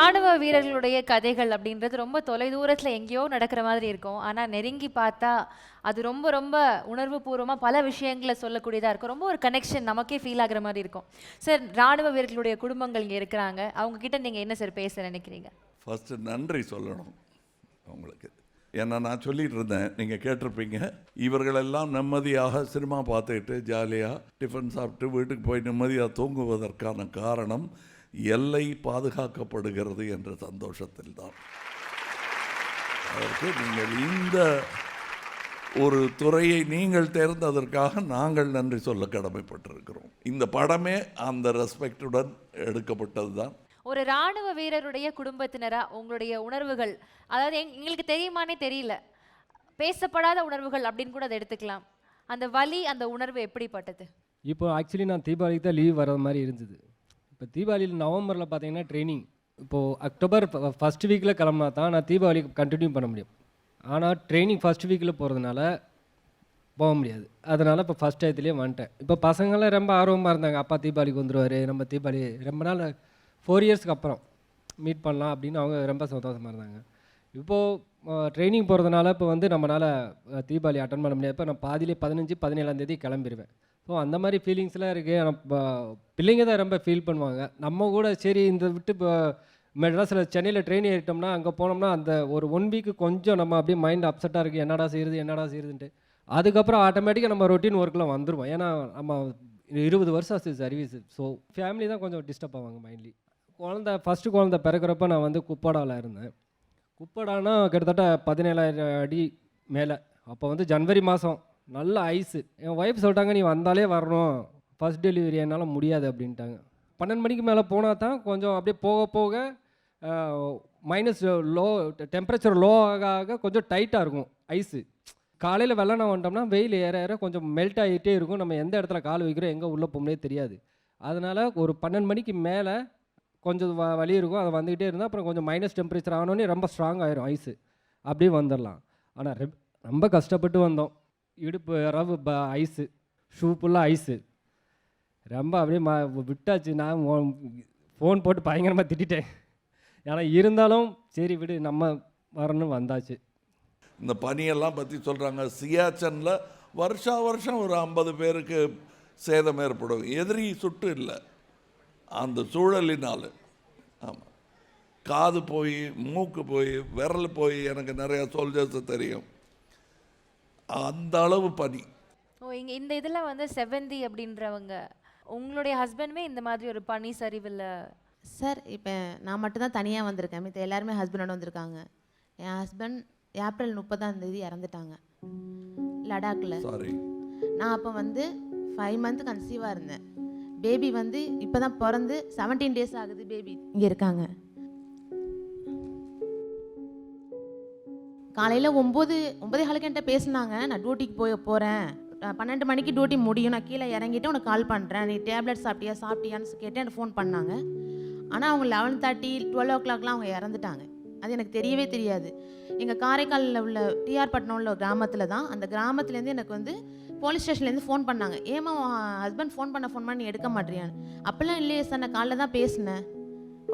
ராணுவ வீரர்களுடைய கதைகள் அப்படின்றது ரொம்ப தொலைதூரத்தில் எங்கேயோ நடக்கிற மாதிரி இருக்கும். ஆனால் நெருங்கி பார்த்தா அது ரொம்ப ரொம்ப உணர்வுபூர்வமாக பல விஷயங்களை சொல்லக்கூடியதாக இருக்கும். ரொம்ப ஒரு கனெக்ஷன் நமக்கே ஃபீல் ஆகிற மாதிரி இருக்கும். சார், ராணுவ வீரர்களுடைய குடும்பங்கள் இங்கே இருக்கிறாங்க. அவங்க கிட்ட நீங்கள் என்ன சார் பேச நினைக்கிறீங்க? ஃபஸ்ட்டு நன்றி சொல்லணும் அவங்களுக்கு. ஏன்னா நான் சொல்லிகிட்டு இருந்தேன், நீங்கள் கேட்டிருப்பீங்க, இவர்களெல்லாம் நிம்மதியாக சினிமா பார்த்துக்கிட்டு ஜாலியாக டிஃபன் சாப்பிட்டு வீட்டுக்கு போய் நிம்மதியாக தூங்குவதற்கான காரணம் எல்லை பாதுகாக்கப்படுகிறது என்ற சந்தோஷத்தில் தான். அதற்கு நீங்கள் இந்த ஒரு துறையை நீங்கள் தேர்ந்ததற்காக நாங்கள் நன்றி சொல்ல கடமைப்பட்டிருக்கிறோம். இந்த படமே அந்த ரெஸ்பெக்டுடன் எடுக்கப்பட்டது தான். ஒரு ராணுவ வீரருடைய குடும்பத்தினரா உங்களுடைய உணர்வுகள், அதாவது எங்களுக்கு தெரியுமானே தெரியல, பேசப்படாத உணர்வுகள் அப்படின்னு கூட அதை எடுத்துக்கலாம். அந்த வலி, அந்த உணர்வு எப்படிப்பட்டது? இப்போ ஆக்சுவலி நான் தீபாவளிக்கு தான் லீவ் வர மாதிரி இருந்தது. இப்போ தீபாவளியில் நவம்பரில் பார்த்தீங்கன்னா ட்ரைனிங். இப்போது அக்டோபர் ஃபஸ்ட் வீக்கில் கிளம்புனா தான் நான் தீபாவளிக்கு கண்டினியூ பண்ண முடியும். ஆனால் ட்ரைனிங் ஃபஸ்ட் வீக்கில் போகிறதுனால போக முடியாது. அதனால் இப்போ ஃபஸ்ட் டயத்துலேயே வந்துட்டேன். இப்போ பசங்களாம் ரொம்ப ஆர்வமாக இருந்தாங்க, அப்பா தீபாவளிக்கு வந்துடுவார், நம்ம தீபாவளி ரொம்ப நாள் 4 இயர்ஸ்க்கு அப்புறம் மீட் பண்ணலாம் அப்படின்னு அவங்க ரொம்ப சந்தோஷமாக இருந்தாங்க. இப்போது ட்ரைனிங் போகிறதுனால இப்போ வந்து நம்மளால் தீபாவளி அட்டன் பண்ண முடியாது. இப்போ நான் பாதியிலே 15, 17ஆம் தேதி கிளம்பிடுவேன். ஸோ அந்த மாதிரி ஃபீலிங்ஸ்லாம் இருக்குது. ஆனால் பிள்ளைங்க தான் ரொம்ப ஃபீல் பண்ணுவாங்க. நம்ம கூட சரி இந்த விட்டு இப்போ மெட்ராஸில் சென்னையில் ட்ரெயின் ஏறிட்டோம்னா அங்கே போனோம்னா அந்த ஒரு 1 வீக்கு கொஞ்சம் நம்ம அப்படியே மைண்ட் அப்செட்டாக இருக்குது, என்னடா செய்யுதுன்ட்டு. அதுக்கப்புறம் ஆட்டோமேட்டிக்காக நம்ம ரொட்டீன் ஒர்க்கில் வந்துடுவோம். ஏன்னா நம்ம 20 வருஷம் ஆச்சு சர்வீஸ். ஸோ ஃபேமிலி தான் கொஞ்சம் டிஸ்டர்ப் ஆவாங்க மைண்ட்லி. ஃபஸ்ட்டு குழந்தை பிறக்கிறப்ப நான் வந்து குப்படாவில் இருந்தேன். குப்படானா கிட்டத்தட்ட 17,000 அடி மேலே. அப்போ வந்து ஜனவரி மாதம், நல்ல ஐஸு. என் ஒய்ஃப் சொல்லிட்டாங்க, நீ வந்தாலே வரணும், ஃபஸ்ட் டெலிவரி என்னால் முடியாது அப்படின்ட்டாங்க. 12 மணிக்கு மேலே போனால் தான் கொஞ்சம் அப்படியே போக போக மைனஸ் லோ டெம்பரேச்சர் லோ ஆக கொஞ்சம் டைட்டாக இருக்கும் ஐஸு. காலையில் வெள்ளனா வந்துட்டோம்னா வெயில் ஏற ஏற கொஞ்சம் மெல்ட் ஆகிட்டே இருக்கும். நம்ம எந்த இடத்துல கால் வைக்கிறோம், எங்கே உள்ளே போகணுன்னே தெரியாது. அதனால் ஒரு 12 மணிக்கு மேலே கொஞ்சம் வலி இருக்கும். அதை வந்துக்கிட்டே இருந்தால் அப்புறம் கொஞ்சம் மைனஸ் டெம்பரேச்சர் ஆனோடனே ரொம்ப ஸ்ட்ராங் ஆயிரும் ஐஸு. அப்படியே வந்துடலாம். ஆனால் ரொம்ப கஷ்டப்பட்டு வந்தோம். இடுப்பு ரவு ஐஸு, ஷூ ஃபுல்லாக ஐஸு. ரொம்ப அப்படியே விட்டாச்சு. நான் ஃபோன் போட்டு பயங்கரமாக திட்டேன். ஏன்னா இருந்தாலும் சரி விடு, நம்ம வரணும் வந்தாச்சு. இந்த பனியெல்லாம் பற்றி சொல்கிறாங்க. சியாச்சனில் வருஷம் ஒரு 50 பேருக்கு சேதம் ஏற்படும். எதிரி சுட்டு இல்லை, அந்த சூழலினால். ஆமாம், காது போய், மூக்கு போய், விரல் போய், எனக்கு நிறையா சோல்ஜர்ஸ் தெரியும். அந்த அளவு பனி. இங்கே இந்த இதில் வந்து செவந்தி அப்படின்றவங்க, உங்களுடைய ஹஸ்பண்டுமே இந்த மாதிரி ஒரு பனி சரிவில்? சார், இப்போ நான் மட்டும்தான் தனியாக வந்திருக்கேன், மித்த எல்லாருமே ஹஸ்பண்டோட வந்திருக்காங்க. என் ஹஸ்பண்ட் ஏப்ரல் 30ஆம் தேதி இறந்துட்டாங்க லடாக்கில். சாரி. நான் அப்போ வந்து 5 மந்த் கன்சீவாக இருந்தேன். பேபி வந்து இப்போ தான் பிறந்து 17 டேஸ் ஆகுது. பேபி இங்கே இருக்காங்க. காலையில் 9:15 என்கிட்ட பேசினாங்க, நான் டியூட்டிக்கு போகிறேன், 12 மணிக்கு டியூட்டி முடியும், நான் கீழே இறங்கிட்டு உனக்கு கால் பண்ணுறேன், நீ டேப்லெட் சாப்பிட்டியான்னு கேட்டு எனக்கு ஃபோன் பண்ணாங்க. ஆனால் அவங்க 11:30, 12 o'clockலாம் அவங்க இறந்துட்டாங்க. அது எனக்கு தெரியவே தெரியாது. எங்கள் காரைக்காலில் உள்ள டிஆர் பட்டினம் உள்ள ஒரு கிராமத்தில் தான். அந்த கிராமத்துலேருந்து எனக்கு வந்து போலீஸ் ஸ்டேஷன்லேருந்து ஃபோன் பண்ணாங்க. ஏமா ஹஸ்பண்ட் ஃபோன் பண்ணி எடுக்க மாட்டேறியான்னு. அப்போல்லாம் இல்லையே சார், நான் காலைல தான் பேசினேன்.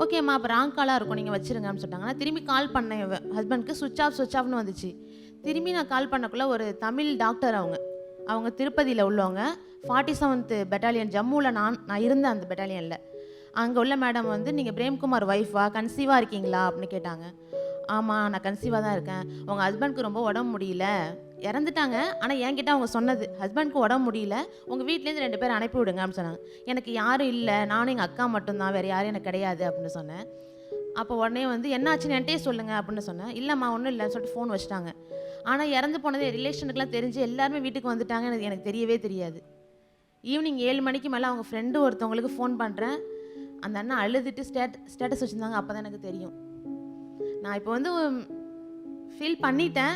ஓகேம்மா, அப்போ ராங் காலாக இருக்கும், நீங்கள் வச்சுருங்கன்னு சொல்லிட்டாங்க. நான் திரும்பி கால் பண்ணேன் ஹஸ்பண்ட்க்கு, சுவிட்ச் ஆஃப்னு வந்துச்சு. திரும்பி நான் கால் பண்ணக்குள்ளே ஒரு தமிழ் டாக்டர், அவங்க திருப்பதியில் உள்ளவங்க, 47th பெட்டாலியன், ஜம்முவில் நான் இருந்தேன் அந்த பெட்டாலியனில். அங்கே உள்ள மேடம் வந்து, நீங்கள் பிரேம்குமார் ஒய்ஃபா, கன்சீவாக இருக்கீங்களா அப்படின்னு கேட்டாங்க. ஆமாம், நான் கன்சீவாக தான் இருக்கேன். உங்கள் ஹஸ்பண்ட்க்கு ரொம்ப உடம்பு முடியல, இறந்துட்டாங்க. ஆனால் என்கிட்ட அவங்க சொன்னது, ஹஸ்பண்ட்க்கு உடம்பு முடியல, உங்கள் வீட்லேருந்து 2 பேர் அனுப்பி விடுங்க அப்படின்னு சொன்னாங்க. எனக்கு யாரும் இல்லை, நானும் எங்கள் அக்கா மட்டும்தான், வேறு யாரும் எனக்கு கிடையாது அப்படின்னு சொன்னேன். அப்போ உடனே வந்து என்னாச்சுன்னு என்கிட்டே சொல்லுங்கள் அப்படின்னு சொன்னேன். இல்லைம்மா ஒன்றும் இல்லைன்னு சொல்லிட்டு ஃபோன் வச்சுட்டாங்க. ஆனால் இறந்து போனதே ரிலேஷனுக்குலாம் தெரிஞ்சு எல்லாருமே வீட்டுக்கு வந்துட்டாங்க. எனக்கு தெரியவே தெரியாது. ஈவினிங் 7 மணிக்கு மேலே அவங்க ஃப்ரெண்டு ஒருத்தவங்களுக்கு ஃபோன் பண்ணுறேன். அந்த அண்ணன் அழுதுட்டு ஸ்டேட்டஸ் வச்சுருந்தாங்க. அப்போ தான் எனக்கு தெரியும். நான் இப்போ வந்து ஃபீல் பண்ணிட்டேன்.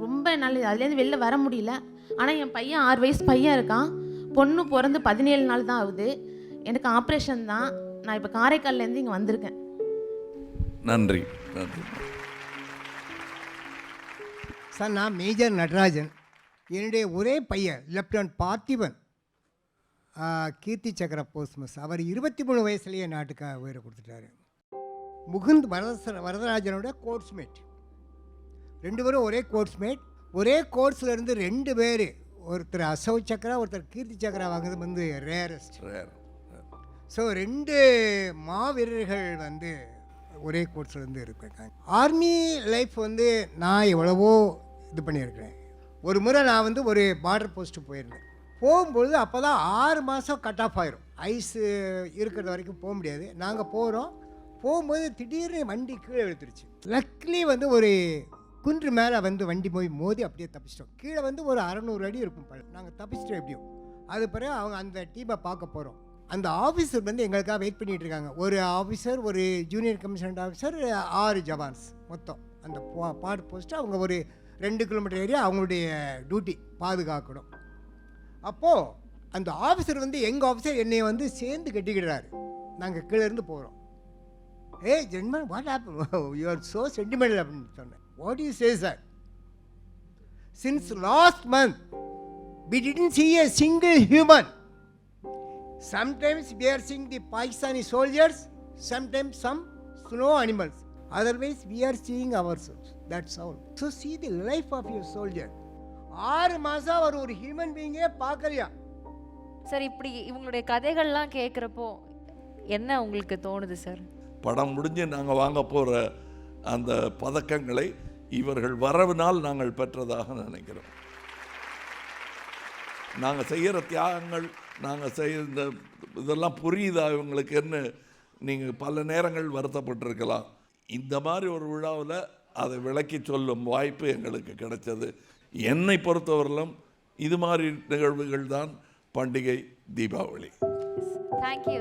ரொம்ப நாள் அதுலேருந்து வெளில வர முடியல. ஆனால் என் பையன் 6 வயசு பையன் இருக்கான். பொண்ணு பிறந்து 17 நாள் தான் ஆகுது. எனக்கு ஆப்ரேஷன் தான். நான் இப்போ காரைக்கால்லேருந்து இங்கே வந்திருக்கேன். நன்றி. சார், நான் மேஜர் நடராஜன். என்னுடைய ஒரே பையன் லெப்டினன்ட் பார்த்திபன், கீர்த்தி சக்கர போஸ்ட்மஸ். அவர் 23 வயசுலேயே நாட்டுக்காக உயிரை கொடுத்துட்டாரு. முகுந்த் வரதராஜனோட கோர்ஸ்மேட். 2 பேரும் ஒரே கோர்ஸ்மேட். ஒரே கோர்ஸில் இருந்து 2 பேர், ஒருத்தர் அசோக் சக்ரா ஒருத்தர் கீர்த்தி சக்ரா வாங்குறது வந்து ரேரஸ்ட். ஸோ 2 மாவீரர்கள் வந்து ஒரே கோர்ஸில் இருந்து இருக்காங்க. ஆர்மி லைஃப் வந்து நான் எவ்வளவோ இது பண்ணியிருக்கிறேன். ஒரு முறை நான் வந்து ஒரு பார்டர் போஸ்ட்டு போயிருந்தேன். போகும்பொழுது அப்போ தான் 6 மாதம் கட் ஆஃப் ஆயிரும். ஐஸு இருக்கிறது வரைக்கும் போக முடியாது. நாங்கள் போகும்போது திடீர்னு வண்டி கீழே விழுத்துருச்சு. லக்லி வந்து ஒரு குன்று மேலே வந்து வண்டி போய் மோதி அப்படியே தப்பிச்சிட்டோம். கீழே வந்து ஒரு 600 அடி இருக்கும். நாங்கள் தப்பிச்சிட்டோம் எப்படியும். அது பிறகு அவங்க அந்த டீமை பார்க்க போகிறோம். அந்த ஆஃபீஸர் வந்து எங்களுக்காக வெயிட் பண்ணிகிட்டு இருக்காங்க. ஒரு ஆஃபீஸர், ஒரு ஜூனியர் கமிஷனட் ஆஃபீஸர், 6 ஜவான்ஸ் மொத்தம். அந்த பார்டர் போஸ்ட்டு அவங்க ஒரு 2 கிலோமீட்டர் ஏரியா அவங்களுடைய டியூட்டி பாதுகாக்கணும். அப்போது அந்த ஆஃபீஸர் வந்து எங்கள் ஆஃபீஸர் என்னை வந்து சேர்ந்து கட்டிக்கிடுறாரு. நாங்கள் கீழே இருந்து போகிறோம். ஏய் ஜென்மன், what happen, you are so sentimental அப்படின்னு சொன்னேன். What you say sir, since last month we didn't see a single human. Sometimes we are seeing the Pakistani soldiers, sometimes some snow animals. Otherwise we are seeing ourselves. That's all. So see the life of your soldier. 6 மாதம் அவர் ஒரு human பீயிங்கே பார்க்கலையா. Sir, இப்படி இவங்களுடைய கதைகள்லாம் கேட்குறப்போ என்ன உங்களுக்கு தோணுது சார்? படம் முடிஞ்சு நாங்கள் வாங்க போகிற அந்த பதக்கங்களை இவர்கள் வரவினால் நாங்கள் பெற்றதாக நினைக்கிறோம். நாங்கள் செய்கிற தியாகங்கள், நாங்கள் செய்கிற இதெல்லாம் புரியுதா இவங்களுக்கு என்ன? நீங்கள் பல நேரங்கள் வருத்தப்பட்டிருக்கலாம். இந்த மாதிரி ஒரு விழாவில் அதை விளக்கி சொல்லும் வாய்ப்பு எங்களுக்கு கிடைச்சது. என்னை பொறுத்தவரையிலும் இது மாதிரி நிகழ்வுகள் தான் பண்டிகை, தீபாவளி. தேங்க்யூ.